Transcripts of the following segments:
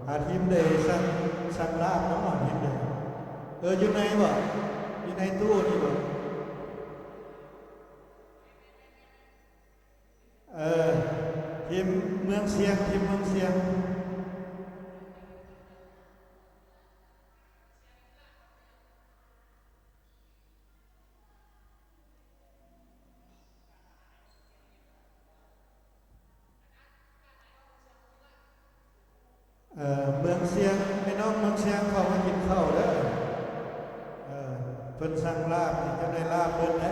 อาทีมเดย์สั่งลาบน้องหน่อยทีมเดย์อยู่ในบ่อยู่ในตู้นี่บ่เออทีมเมืองเชียงทีมเมืองเชียงเมืองเชียงพี่น้องเมืองเชียงเขามากินข้าวเด้อเพิ่นสั่งลาบนี่จะได้ลาบเพิ่นเด้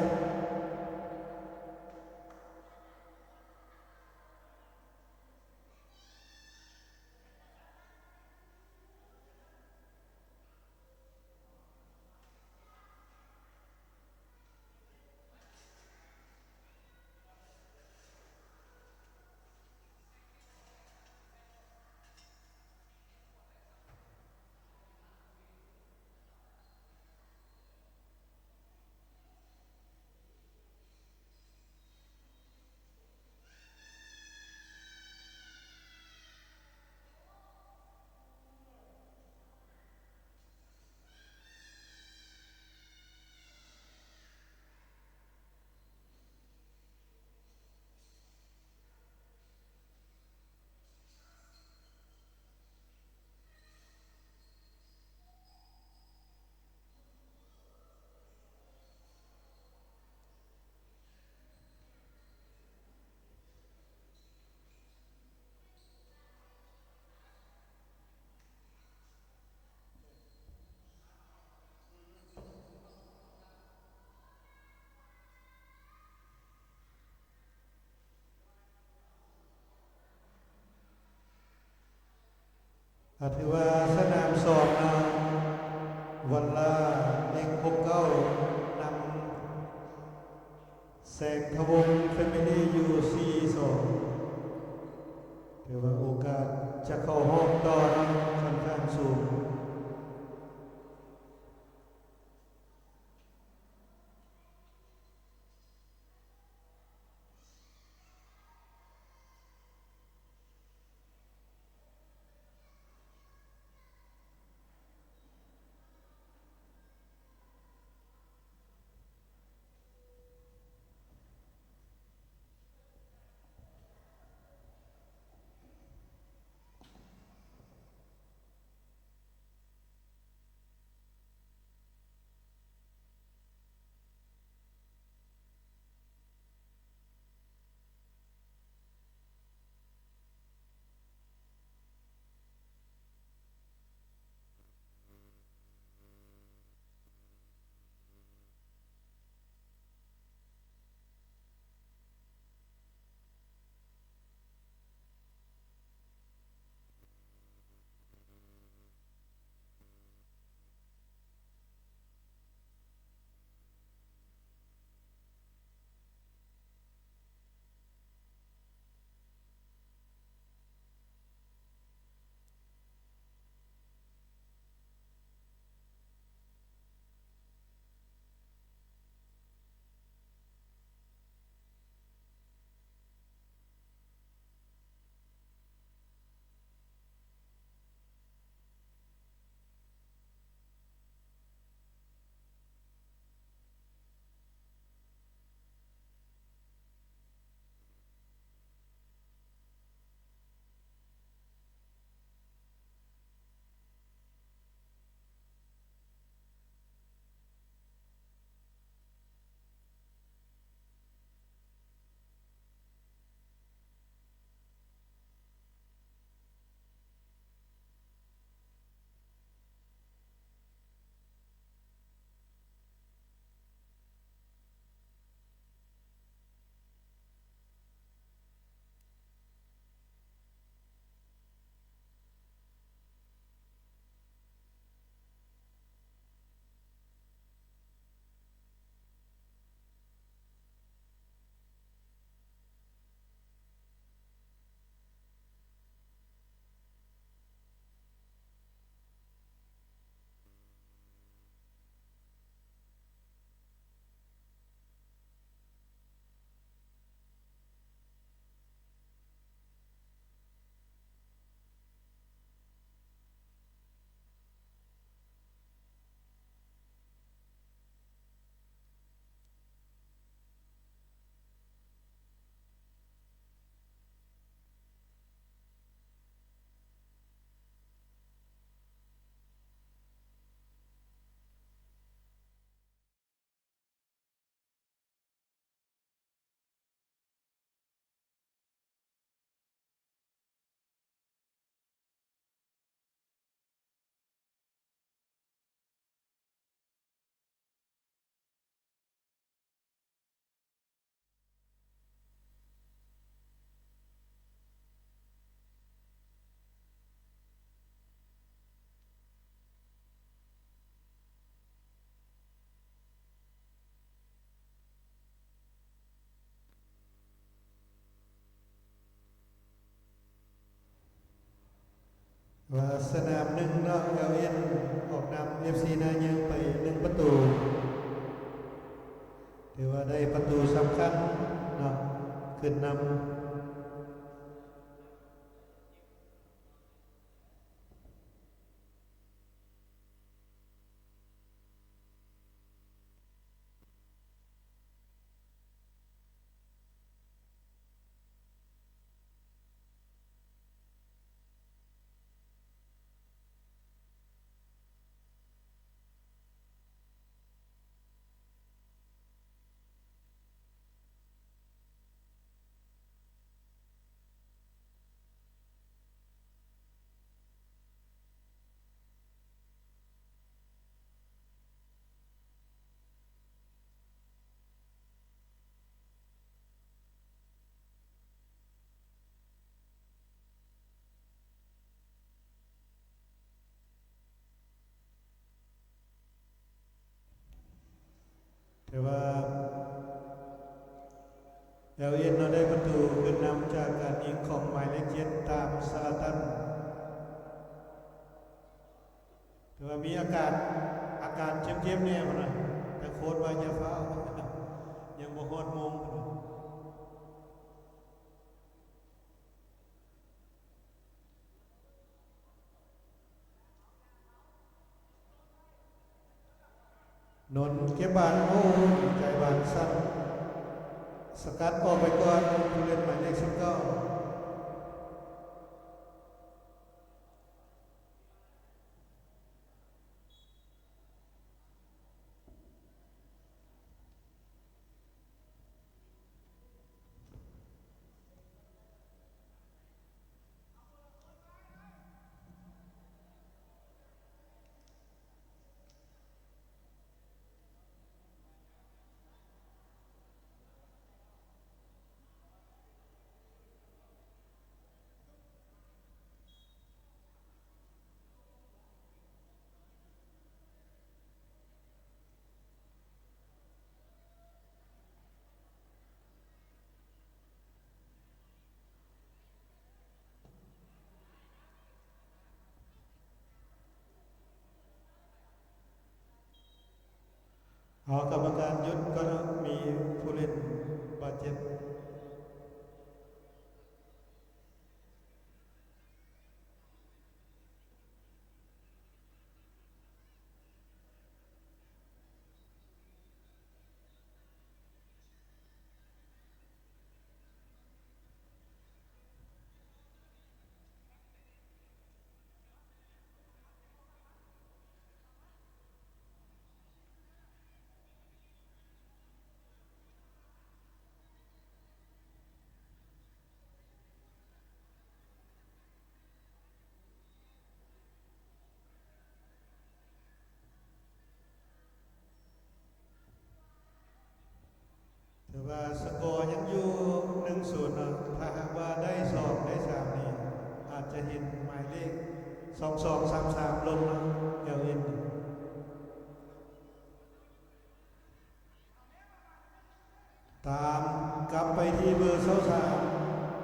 ถือว่าสนามสองนะวันละ169นำแสงทวงเฟมิลี่ยูซีสองถือว่าโอกาสจะเข้าห้องต่อนะค่อนข้างสูง ว่าสนามหนึ่งเนาะเอลเอ็นออกนำ FC นายังไป1 ประตูถือว่าได้ประตูสำคัญเนาะขึ้นนำแต่ว่าเอลเอ็นเราได้ประตูขึ้นนำจากการยิงของหมายเลข7ตามซาลาตันแต่ว่ามีอาการเจ็บๆเนี่ยมันนะแต่โค้ชว่าอย่าฟ้าวยังบ่ฮอดโมงนนเก็บบานโอ้ใจบานสั้นสกัดออกไปก่อนผู้เล่นหมายเลข19เอากรรมการยุดก็มีผู้เล่นบาดเจ็บแต่ว่าสกอร์ยังอยู่1-0นะถ้าหากว่าได้2ได้3นี่อาจจะเห็นหมายเลข2233ลงนะเอลเอ็นตามกลับไปที่เบอร์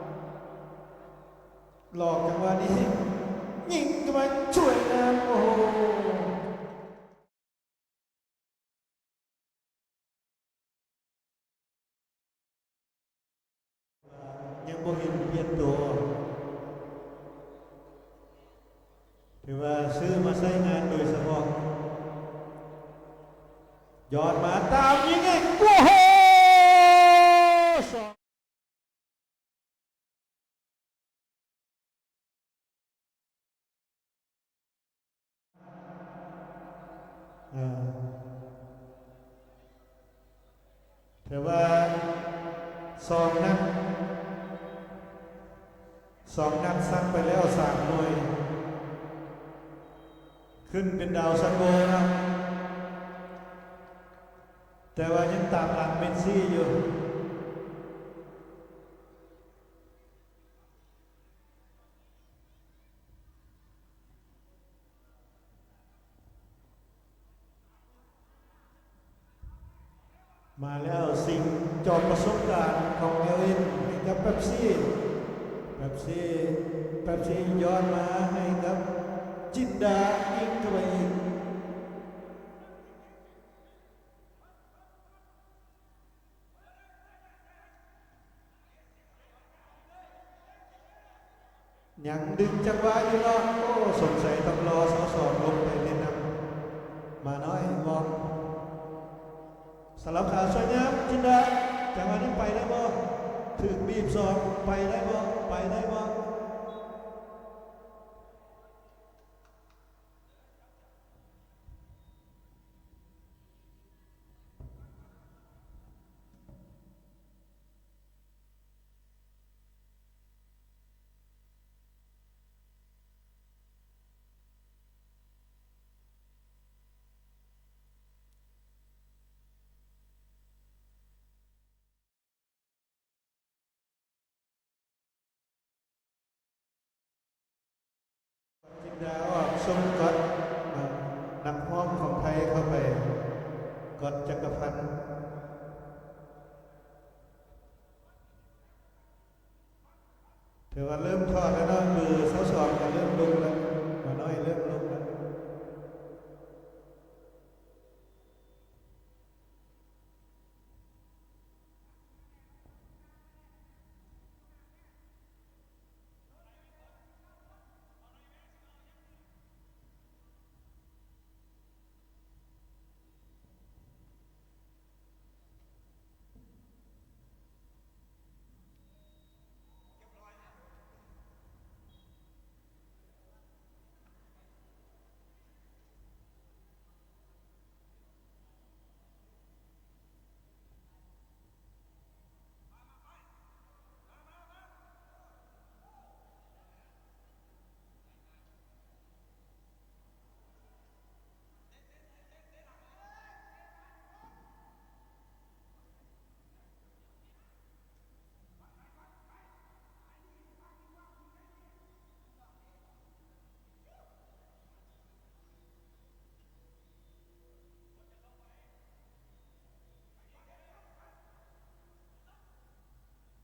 23หลอกจังหวะนี้ยิงกันมาช่วยงานโอ้โหยังบ่เห็นเปลี่ยนตัวถือว่าซื้อมาใช้งานโดยเฉพาะยอดมาตามยิงไงโอ้โหแต่ว่า2 นัดซัดไปแล้ว3 หน่วยขึ้นเป็นดาวซันโบนะแต่ว่ายังตามหลังเมสซี่อยู่มาแล้วสิ่งจอมประสบการณ์ของเอลเอ็นกับเป๊ปซี่ย้อนมาให้กับ ดายิงเข้าไปอีกยังดึงจังหวะอยู่เนาะโอ้สงสัยต้องรอสอสองลงไปเล่นน้ำมาน้อยมองสลับขาสวยงามจินดาจังหวะนี้ไปได้บ่ถึงบีบสองไปได้บ่ไปได้บ่จินดาออกส่งกดนักห้อมของไทยเข้าไปกดจักรพันธ์ถือว่าเริ่มทอดแล้วเนาะมือเสาสองก็เริ่มลุกแล้วมาน้อยเริ่มลุกแล้ว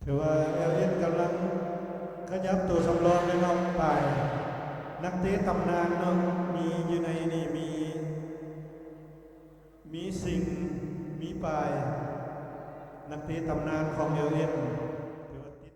ถือว่าเอลเอ็นกำลังขยับตัวสำรองในนอกไปนักเตะตำนานเนาะมีอยู่ในนี่มีสิงห์มีปายนักเตะตำนานของเอลเอ็นถือว่าติด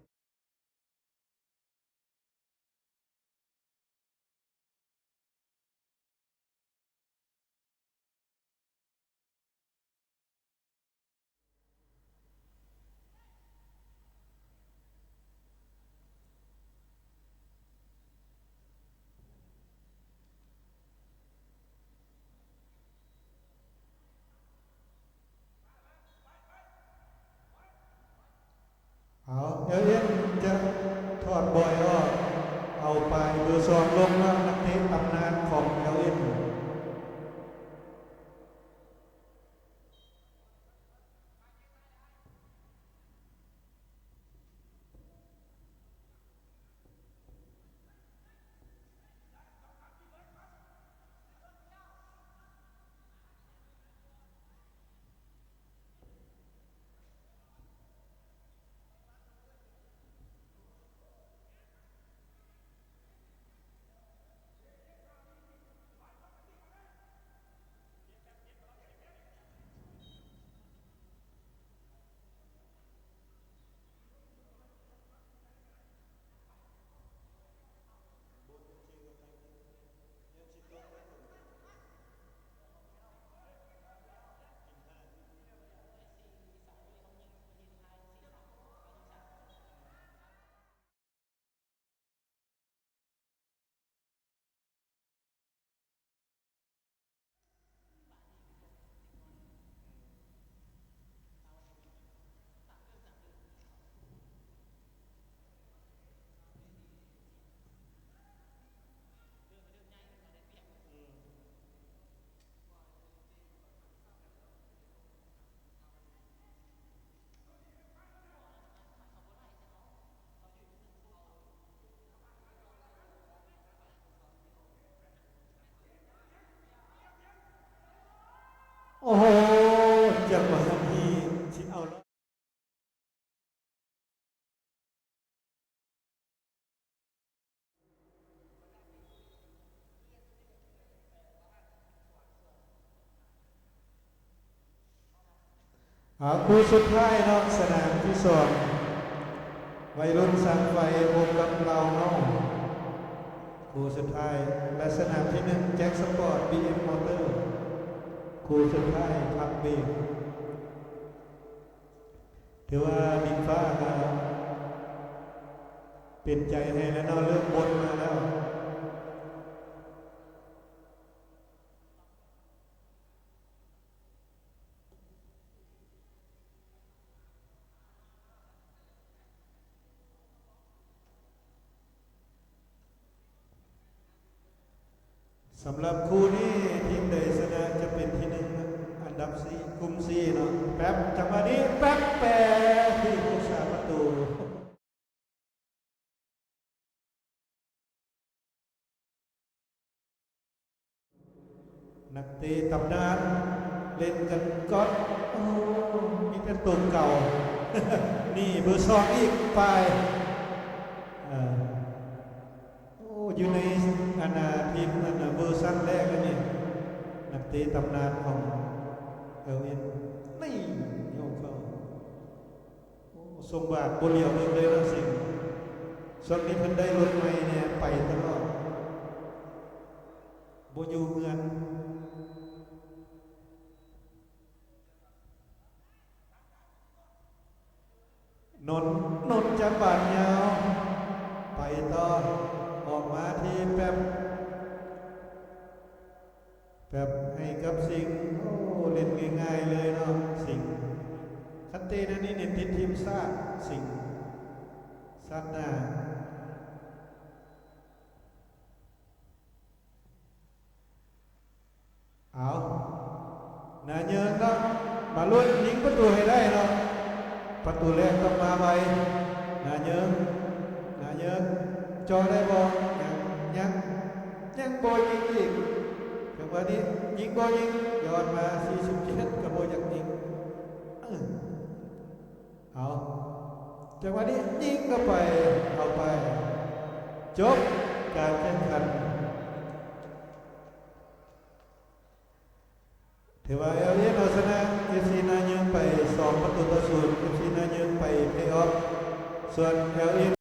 คู่สุดท้ายเนาะสนามที่สองวัยรุ่นสังไฟพบกับเราเนาะคู่สุดท้ายและสนามที่หนึ่งแจ็คสปอร์ต BM มอเตอร์คู่สุดท้ายพักเบรกถือว่าดินฟ้าก็เป็นใจให้แล้วเนาะเริ่มบนมาแล้วสำหรับคู่นี้ทีมใดชนะจะเป็นที่หนึ่งอันดับสี่กลุ่มสี่เนาะแป๊บจังหวะนี้แป๊บแปรที่ผู้สาประตูนักเตะตำนานเล่นกันก็โอ้มีแต่ตัวเก่า นี่เบอร์สองอีกไปโอ้อยู่ในอนาทีมเวอร์ซันแรกแล้วนี่นักเตะตำนานของเอลเอ็นนี่โยกเข้าโอ้สมบัติบริเวณเลยนะสิ่งช่วงนี้เพิ่นได้รถใหม่เนี่ยไปตลอดโบอยู่เงินนนจะบาดยาวไปต่อออกมาที่แป๊บให้กับสิงโอ้เล่นง่ายๆเลยเนาะสิงคันเต้นั่นนี่เน้นติดทีมชาติสิงชาติหน้าเอานาเยินเนาะมาลุ้นยิงประตูให้ได้เนาะประตูแรกต้องมาไปนาเยินจอได้บอลยังบอลยิงอีกจังหวะนี้ยิงบอลยิงย้อนมา47กับโบอยากยิงเอาจังหวะนี้ยิงเข้าไปเอาไปจบการแข่งขันถือว่าเอลเอเอาชนะเอฟซีนาเยิงไป2-0 เอฟซีนาเยิงไปเพลย์ออฟส่วนเอลเอ